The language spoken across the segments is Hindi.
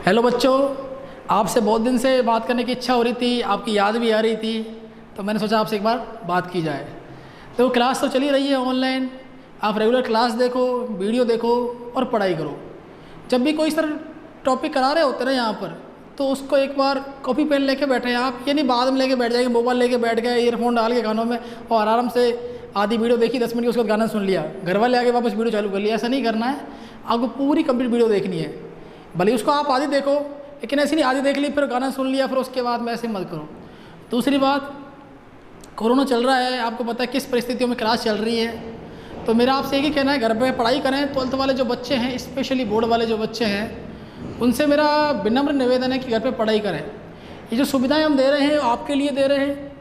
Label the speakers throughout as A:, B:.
A: हेलो बच्चों, आपसे बहुत दिन से बात करने की इच्छा हो रही थी, आपकी याद भी आ रही थी, तो मैंने सोचा आपसे एक बार बात की जाए। तो क्लास तो चली रही है ऑनलाइन, आप रेगुलर क्लास देखो, वीडियो देखो और पढ़ाई करो। जब भी कोई सर टॉपिक करा रहे होते ना यहाँ पर, तो उसको एक बार कॉपी पेन लेके बैठे आप, ये नहीं बाद में लेके बैठ जाएंगे, मोबाइल लेके बैठ गए, ईयरफोन डाल के कानों में और आराम से आधी वीडियो देखी 10 मिनट की, उसके बाद गाना सुन लिया, घर वाले आके वापस वीडियो चालू कर लिया। ऐसा नहीं करना है, आपको पूरी कंप्लीट वीडियो देखनी है। भले उसको आप आधी देखो, लेकिन ऐसी नहीं आधी देख ली फिर गाना सुन लिया फिर उसके बाद में ऐसे मत करो। दूसरी बात, कोरोना चल रहा है, आपको पता है किस परिस्थितियों में क्लास चल रही है, तो मेरा आपसे एक ही कहना है, घर पे पढ़ाई करें। 12th वाले जो बच्चे हैं, स्पेशली बोर्ड वाले जो बच्चे हैं, उनसे मेरा विनम्र निवेदन है कि घर पे पढ़ाई करें। ये जो सुविधाएं हम दे रहे हैं आपके लिए दे रहे हैं,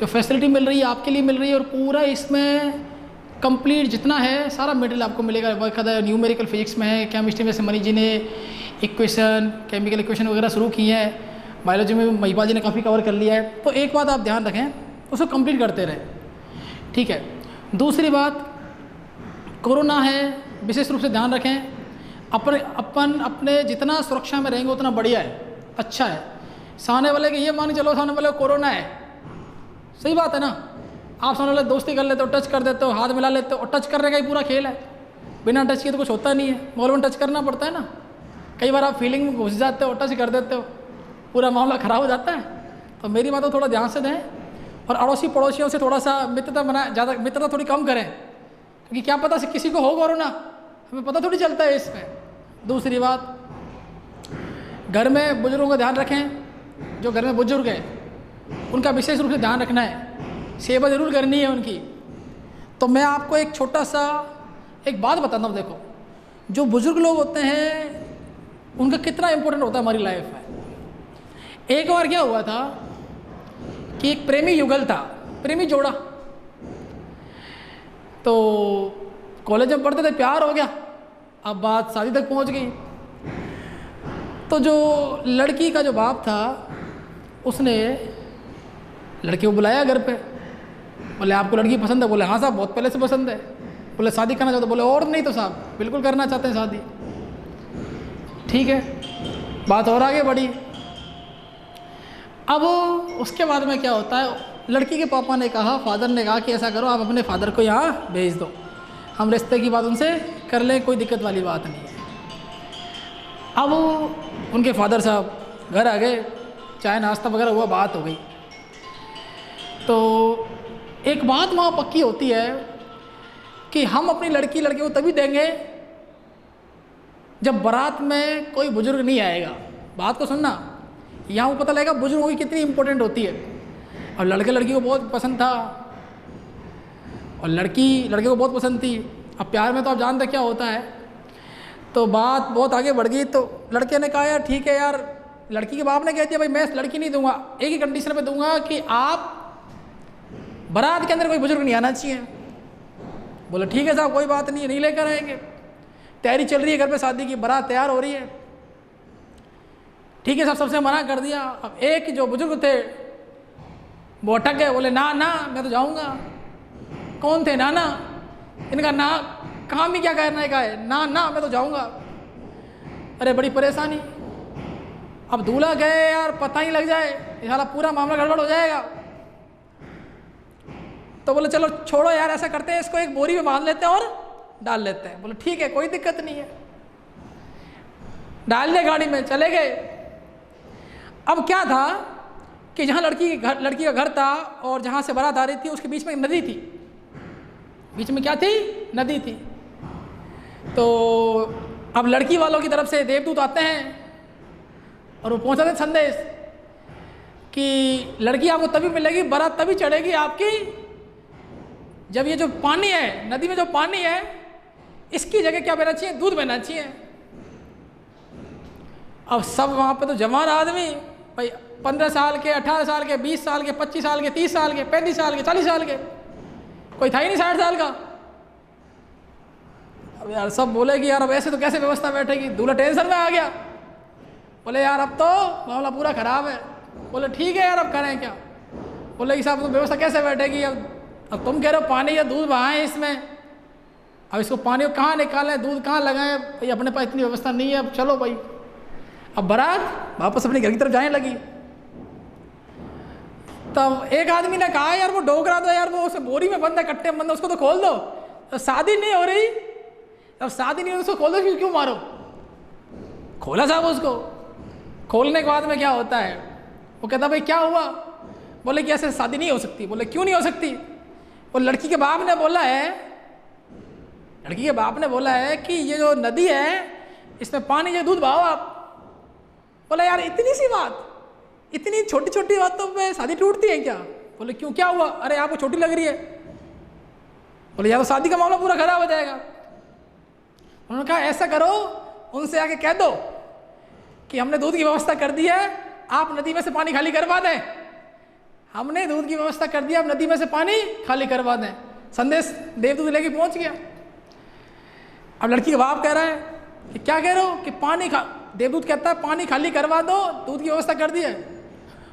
A: जो फैसिलिटी मिल रही है आपके लिए मिल रही है, और पूरा इसमें कंप्लीट जितना है सारा मटेरियल आपको मिलेगा। बाकायदा न्यूमेरिकल फिजिक्स में है, केमिस्ट्री में से मनीष जी ने इक्वेशन, केमिकल इक्वेशन वगैरह शुरू की हैं, बायोलॉजी में महिपा जी ने काफ़ी कवर कर लिया है। तो एक बात आप ध्यान रखें, उसको कंप्लीट करते रहें, ठीक है। दूसरी बात, कोरोना है, विशेष रूप से ध्यान रखें, अपने जितना सुरक्षा में रहेंगे उतना बढ़िया है, अच्छा है। सामने वाले के ये मान के चलो, सामने वाले को कोरोना है, सही बात है ना। आप सामने वाले दोस्ती कर लेते हो, टच कर देते हो, हाथ मिला लेते हो, और टच करने का ही पूरा खेल है, बिना टच किए तो कुछ होता नहीं है। माहौल में टच करना पड़ता है ना, कई बार आप फीलिंग में घुस जाते हो, टच कर देते हो, पूरा मामला ख़राब हो जाता है। तो मेरी बात को थोड़ा ध्यान से दें, और अड़ोसी पड़ोसियों से थोड़ा सा मित्रता बनाए, ज़्यादा मित्रता थोड़ी कम करें, क्योंकि क्या पता किसी को हो कोरोना, हमें पता थोड़ी चलता है इसमें। दूसरी बात, घर में बुजुर्गों का ध्यान रखें, जो घर में बुजुर्ग हैं उनका विशेष रूप से ध्यान रखना है, सेवा ज़रूर करनी है उनकी। तो मैं आपको एक छोटा सा एक बात बताता हूँ, देखो जो बुजुर्ग लोग होते हैं उनका कितना इम्पोर्टेंट होता है हमारी लाइफ में। एक बार क्या हुआ था कि एक प्रेमी युगल था, प्रेमी जोड़ा, तो कॉलेज में पढ़ते थे, प्यार हो गया, अब बात शादी तक पहुंच गई। तो जो लड़की का जो बाप था उसने लड़के को बुलाया घर पे, बोले आपको लड़की पसंद है? बोले हाँ साहब बहुत पहले से पसंद है। बोले शादी करना चाहते? बोले और नहीं तो साहब बिल्कुल करना चाहते हैं शादी। ठीक है, बात और आगे बढ़ी। अब उसके बाद में क्या होता है, लड़की के पापा ने कहा, फादर ने कहा कि ऐसा करो आप अपने फादर को यहाँ भेज दो, हम रिश्ते की बात उनसे कर लें, कोई दिक्कत वाली बात नहीं है। अब उनके फादर साहब घर आ गए, चाय नाश्ता वगैरह हुआ, बात हो गई। तो एक बात वहाँ पक्की होती है कि हम अपनी लड़की को तभी देंगे जब बारात में कोई बुजुर्ग नहीं आएगा। बात को सुनना, यहाँ वो पता लगेगा बुजुर्गों की कितनी इंपॉर्टेंट होती है। और लड़की को बहुत पसंद था, और लड़के को बहुत पसंद थी। अब प्यार में तो आप जानते क्या होता है। तो बात बहुत आगे बढ़ गई, तो लड़के ने कहा यार ठीक है यार, लड़की के बाप ने कह दिया भाई मैं लड़की नहीं दूंगा, एक ही कंडीशन पे दूंगा कि आप बारात के अंदर कोई बुजुर्ग नहीं आना चाहिए। बोले ठीक है साहब कोई बात नहीं, नहीं लेकर आएंगे। तैयारी चल रही है घर पे, शादी की बारात तैयार हो रही है, ठीक है साहब, सबसे मना कर दिया। अब एक जो बुजुर्ग थे वो अटक गए, बोले ना ना मैं तो जाऊंगा। कौन थे? नाना। इनका ना काम ही क्या करना है, ना ना मैं तो जाऊंगा। अरे बड़ी परेशानी, अब दूल्हा गए यार, पता ही लग जाए, साला पूरा मामला गड़बड़ हो जाएगा। तो बोले चलो छोड़ो यार, ऐसा करते हैं इसको एक बोरी में बांध लेते हैं और डाल लेते हैं। बोले ठीक है कोई दिक्कत नहीं है, डाल दे, गाड़ी में चले गए। अब क्या था कि जहाँ लड़की का घर था और जहाँ से बारात आ रही थी उसके बीच में एक नदी थी। बीच में क्या थी? नदी थी। तो अब लड़की वालों की तरफ से देवदूत आते हैं और वो पहुँचाते संदेश कि लड़की आपको तभी मिलेगी, बारात तभी चढ़ेगी आपकी जब ये जो पानी है, नदी में जो पानी है, इसकी जगह क्या बहना चाहिए? दूध बहना चाहिए। अब सब वहाँ पे तो जवान आदमी भाई, 15 साल के, 18 साल के, 20 साल के, 25 साल के, 30 साल के, 35 साल के, 40 साल के, कोई था ही नहीं 60 साल का। अब यार सब बोले कि यार अब ऐसे तो कैसे व्यवस्था बैठेगी। दूल्हा टेंशन में आ गया, बोले यार अब तो मामला पूरा ख़राब है। बोले ठीक है यार अब करें क्या? बोले कि साहब तो व्यवस्था कैसे बैठेगी? अब तुम कह रहे हो पानी या दूध बहाएं इसमें, अब इसको पानी को कहाँ निकालें, दूध कहाँ लगाएं भाई, अपने पास इतनी व्यवस्था नहीं है। अब चलो भाई, अब बारात वापस अपने घर की तरफ जाने लगी। तब एक आदमी ने कहा यार वो डोगरा दो यार, वो उसे बोरी में बंद है, कट्टे में बंद है, उसको तो खोल दो। तो शादी नहीं हो रही, अब शादी नहीं हो रही उसको खोल दो, क्यों मारो। खोला साहब उसको। खोलने के बाद में क्या होता है, वो कहता भाई क्या हुआ। बोले कि ऐसे शादी नहीं हो सकती। बोले क्यों नहीं हो सकती। वो लड़की के बाप ने बोला है, लड़की के बाप ने बोला है कि ये जो नदी है इसमें पानी जो दूध बहाओ आप। बोला यार इतनी सी बात, इतनी छोटी छोटी बातों पे शादी टूटती है क्या। बोले क्यों, क्या हुआ। अरे आपको छोटी लग रही है। बोले यार तो शादी का मामला पूरा खराब हो जाएगा। उन्होंने कहा ऐसा करो, उनसे आके कह दो कि हमने दूध की व्यवस्था कर दी है, आप नदी में से पानी खाली करवा दें। हमने दूध की व्यवस्था कर दी, आप नदी में से पानी खाली करवा दें। संदेश देवदूत लेके पहुंच गया। अब लड़की का बाप कह रहा है कि क्या कह रहे हो कि पानी देवदूत कहता है पानी खाली करवा दो, दूध की व्यवस्था कर दी है।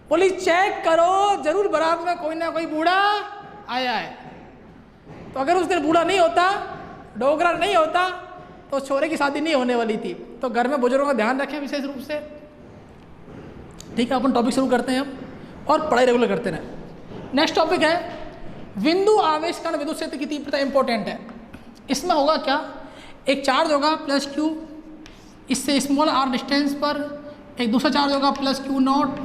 A: बोली चेक करो, जरूर बारात में कोई ना कोई बूढ़ा आया है। तो अगर उस दिन बूढ़ा नहीं होता, डोगरा नहीं होता, तो छोरे की शादी नहीं होने वाली थी। तो घर में बुजुर्गों का ध्यान रखें विशेष रूप से। ठीक है, अपन टॉपिक शुरू करते हैं हम और पढ़ाई रेगुलर करते रहें। नेक्स्ट टॉपिक है बिंदु आवेश कण विद्युत क्षेत्र की तीव्रता। इंपॉर्टेंट है। इसमें होगा क्या, एक चार्ज होगा प्लस क्यू, इससे स्मॉल आर डिस्टेंस पर एक दूसरा चार्ज होगा प्लस क्यू नॉट,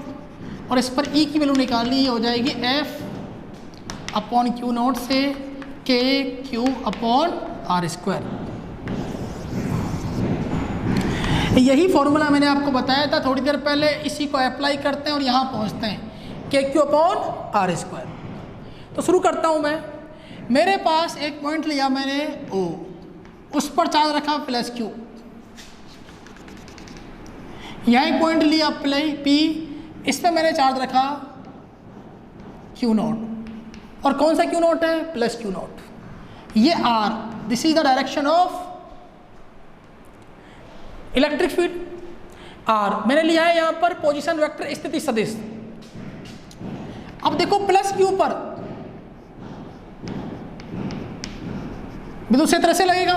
A: और इस पर ई की वैल्यू निकालनी हो जाएगी एफ अपॉन क्यू नॉट से के क्यू अपॉन आर स्क्वायर। यही फॉर्मूला मैंने आपको बताया था थोड़ी देर पहले। इसी को अप्लाई करते हैं और यहाँ पहुँचते हैं के क्यू अपॉन आर स्क्वायर। तो शुरू करता हूँ मैं। मेरे पास एक पॉइंट लिया मैंने ओ, उस पर चार्ज रखा प्लस क्यू। यहाँ एक पॉइंट लिया पी, इस पर मैंने चार्ज रखा क्यू नॉट। और कौन सा क्यू नॉट है, प्लस क्यू नॉट। ये R, this is the direction of electric field. R मैंने लिया है यहाँ पर पोजीशन वेक्टर स्थिति सदिश। अब देखो प्लस क्यू पर विद्युत क्षेत्र ऐसे लगेगा,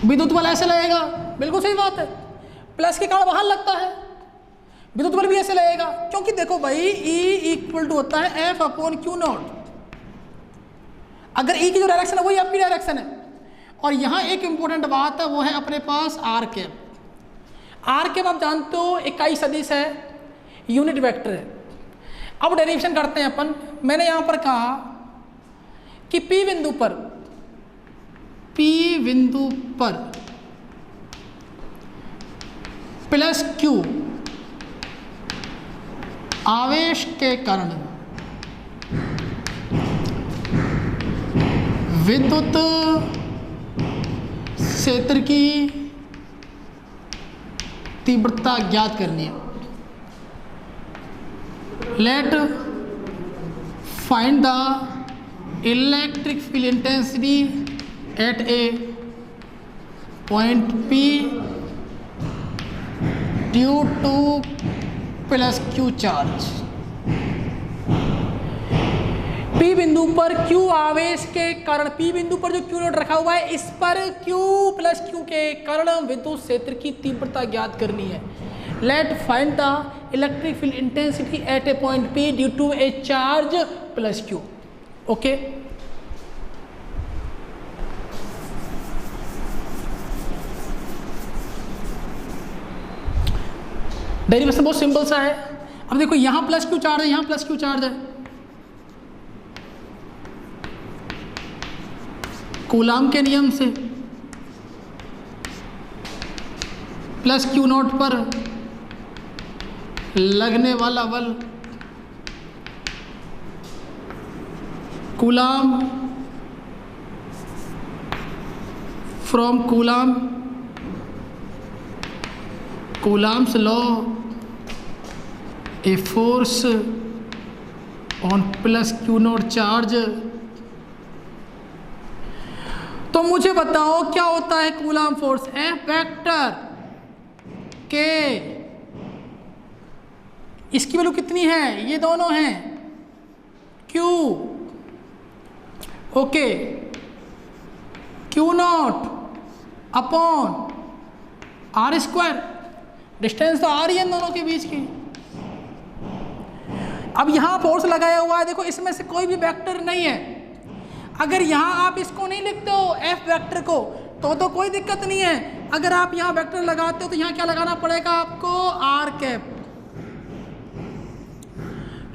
A: विद्युत बल ऐसे लगेगा। बिल्कुल सही बात है, प्लस के कारण वहां लगता है, विद्युत बल भी ऐसे लगेगा। क्योंकि देखो भाई E इक्वल टू होता है एफ अपॉन क्यू नॉट। अगर E की जो डायरेक्शन है वही आपकी डायरेक्शन है। और यहाँ एक इंपॉर्टेंट बात है, वो है अपने पास आर कैप। आर कैप आप जानते हो इकाई सदिश है, यूनिट वेक्टर है। अब डेरिवेशन करते हैं अपन। मैंने यहाँ पर कहा कि P बिंदु पर प्लस क्यू आवेश के कारण विद्युत क्षेत्र की तीव्रता ज्ञात करनी है। Let find the electric field intensity at a point P due two plus Q charge. P बिंदु पर Q आवेश के कारण, P बिंदु पर जो Q नोट रखा हुआ है, इस पर Q प्लस Q के कारण विद्युत क्षेत्र की तीव्रता ज्ञात करनी है। Let find the electric field intensity at a point P due to a charge plus Q। Okay, derivation बहुत सिंपल सा है। अब देखो यहां प्लस क्यू चार्ज है, यहां प्लस क्यू चार्ज है। कूलाम के नियम से प्लस क्यू नॉट पर लगने वाला बल coulomb from coulombs law, a force on plus Q not charge. तो मुझे बताओ क्या होता है कूलाम फोर्स, एफ वेक्टर के, इसकी वैल्यू कितनी है, ये दोनों हैं Q। Okay, Q naught upon R square. Distance तो आ रही है इन दोनों के बीच की। अब यहाँ फोर्स लगाया हुआ है, देखो इसमें से कोई भी वेक्टर नहीं है। अगर यहाँ आप इसको नहीं लिखते हो एफ वेक्टर को तो कोई दिक्कत नहीं है। अगर आप यहाँ वेक्टर लगाते हो तो यहाँ क्या लगाना पड़ेगा आपको, आर कैप,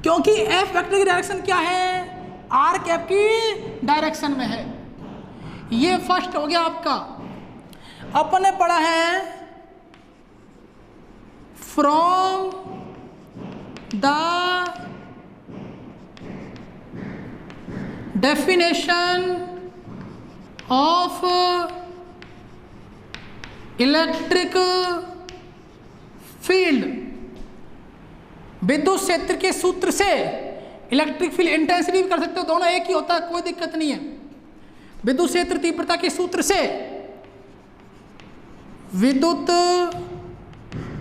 A: क्योंकि एफ वेक्टर की डायरेक्शन क्या है, आर कैप की डायरेक्शन में है। ये फर्स्ट हो गया आपका। अपन ने पढ़ा है from the definition of electric field, विद्युत क्षेत्र के सूत्र से इलेक्ट्रिक फील्ड इंटेंसिटी भी कर सकते हो, दोनों एक ही होता है, कोई दिक्कत नहीं है। विद्युत क्षेत्र तीव्रता के सूत्र से, विद्युत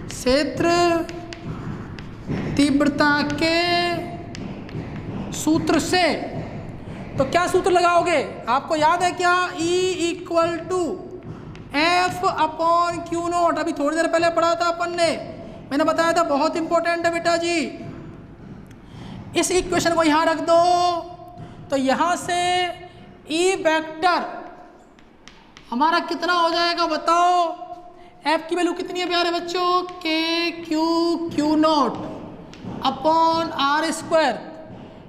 A: क्षेत्र तीव्रता के सूत्र से, तो क्या सूत्र लगाओगे, आपको याद है क्या, E = F upon Q not. अभी थोड़ी देर पहले पढ़ा था अपन ने, मैंने बताया था बहुत इंपॉर्टेंट है बेटा जी। इस इक्वेशन को यहां रख दो, तो यहां से E वेक्टर हमारा कितना हो जाएगा बताओ। F की वैल्यू कितनी है प्यारे बच्चों, Q naught upon R square.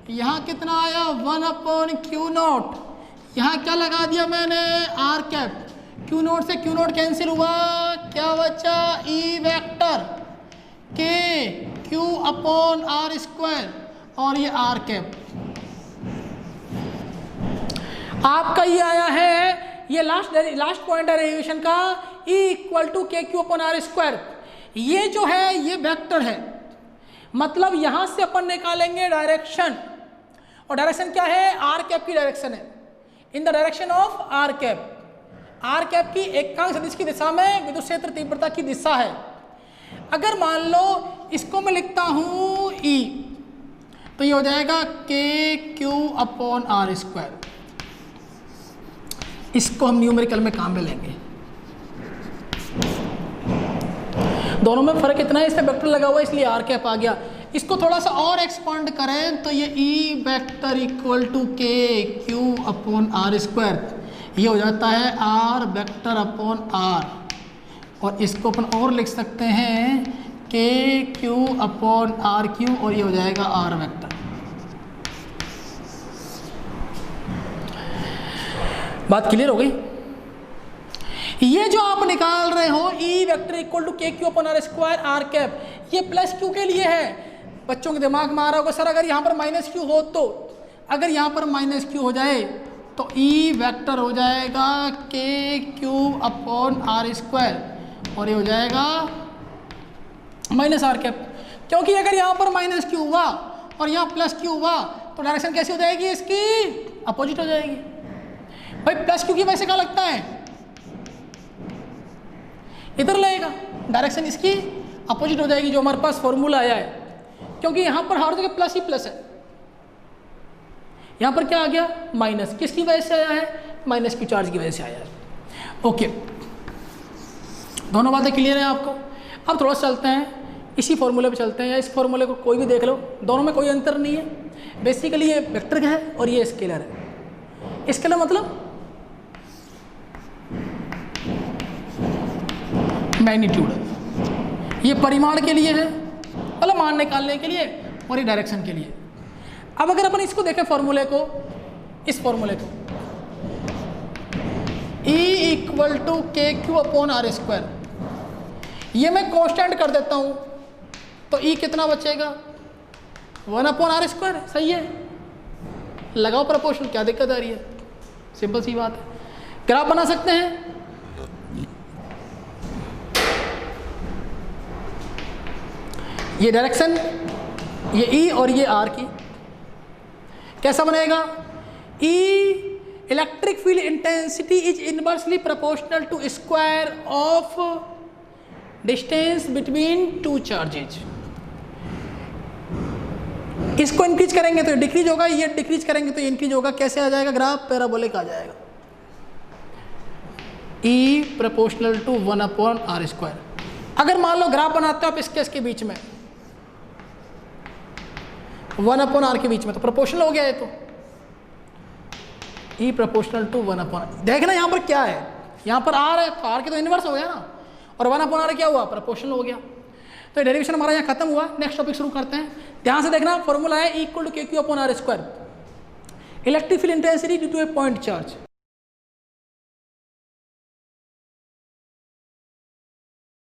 A: यहाँ कितना आया, 1 अपॉन क्यू नॉट। यहाँ क्या लगा दिया मैंने, आर कैप। क्यू नॉट से क्यू नॉट कैंसिल हुआ, क्या बचा, ई वेक्टर के क्यू अपॉन आर स्क्वायर, और ये आर कैप। आपका ये आया है, ये लास्ट पॉइंट है डेरिवेशन का, E = KQ upon R square. ये जो है ये वेक्टर है, मतलब यहां से अपन निकालेंगे डायरेक्शन, और डायरेक्शन क्या है, आर कैप की डायरेक्शन है, in the direction of R cap. R cap की एकांक सदिश की दिशा में विद्युत क्षेत्र तीव्रता की दिशा है। अगर मान लो इसको मैं लिखता हूं E, तो ये हो जाएगा KQ अपॉन आर स्क्वायर। इसको हम न्यूमेरिकल में काम में लेंगे। दोनों में फर्क इतना है, इसमें वेक्टर लगा हुआ है इसलिए आर कैप आ गया। इसको थोड़ा सा और एक्सपांड करें तो ये E vector = KQ upon R square, ये हो जाता है R वेक्टर अपॉन R। और इसको अपन और लिख सकते हैं KQ अपॉन RQ, और ये हो जाएगा R वेक्टर। बात क्लियर हो गई। ये जो आप निकाल रहे हो E vector = KQ upon R square R cap, ये प्लस क्यू के लिए है। बच्चों के दिमाग में आ रहा होगा सर अगर यहाँ पर माइनस क्यू हो तो, अगर यहाँ पर माइनस क्यू हो जाए तो E वेक्टर हो जाएगा KQ अपॉन आर स्क्वायर, और ये हो जाएगा माइनस आर कैप। क्योंकि अगर यहाँ पर माइनस क्यू हुआ और यहाँ प्लस क्यू हुआ तो डायरेक्शन कैसी हो जाएगी, इसकी अपोजिट हो जाएगी। भाई प्लस क्यू की वजह से क्या लगता है, इधर लगेगा, डायरेक्शन इसकी अपोजिट हो जाएगी, जो हमारे पास फॉर्मूला आया है। क्योंकि यहाँ पर हर जगह प्लस ही प्लस है, यहाँ पर क्या आ गया, माइनस। किसकी वजह से आया है, माइनस क्यू चार्ज की वजह से आया है। ओके, दोनों बातें क्लियर हैं आपको। अब थोड़ा सा चलते हैं, इसी फॉर्मूले पे चलते हैं, या इस फॉर्मूले को कोई भी देख लो, दोनों में कोई अंतर नहीं है। बेसिकली ये वेक्टर है और ये स्केलर है। स्केलर मतलब मैग्नीट्यूड, ये परिमाण के लिए है, मतलब मान निकालने के लिए, और ये डायरेक्शन के लिए। अब अगर अपन इसको देखें फॉर्मूले को, इस फॉर्मूले को, E = KQ upon R square, ये मैं कांस्टेंट कर देता हूं तो E कितना बचेगा, 1 अपॉन आर स्क्वायर। सही है, लगाओ प्रपोर्शन, क्या दिक्कत आ रही है, सिंपल सी बात है। ग्राफ बना सकते हैं, ये डायरेक्शन, ये E और ये R की, कैसा बनेगा, E electric field intensity is inversely proportional to square of distance between two charges. इसको इंक्रीज करेंगे तो ये डिक्रीज होगा, ये डिक्रीज करेंगे तो ये इंक्रीज होगा। कैसे आ जाएगा ग्राफ, पैराबोलिक आ जाएगा। ई प्रोपोर्शनल टू 1/r²। अगर मान लो ग्राफ बनाते हो आप इसके इसके बीच में 1/r के बीच में, तो प्रोपोर्शनल हो गया है। तो ई प्रोपोर्शनल टू 1/r, देखना यहाँ पर क्या है, यहाँ पर r है तो r के तो इनवर्स हो गया ना, और 1/r क्या हुआ, प्रोपोर्शनल हो गया। तो डेरिवेशन हमारा यहाँ खत्म हुआ। नेक्स्ट टॉपिक शुरू करते हैं। ध्यान से देखना, फॉर्मूला है E = KQ/r², electric field intensity due to a point charge.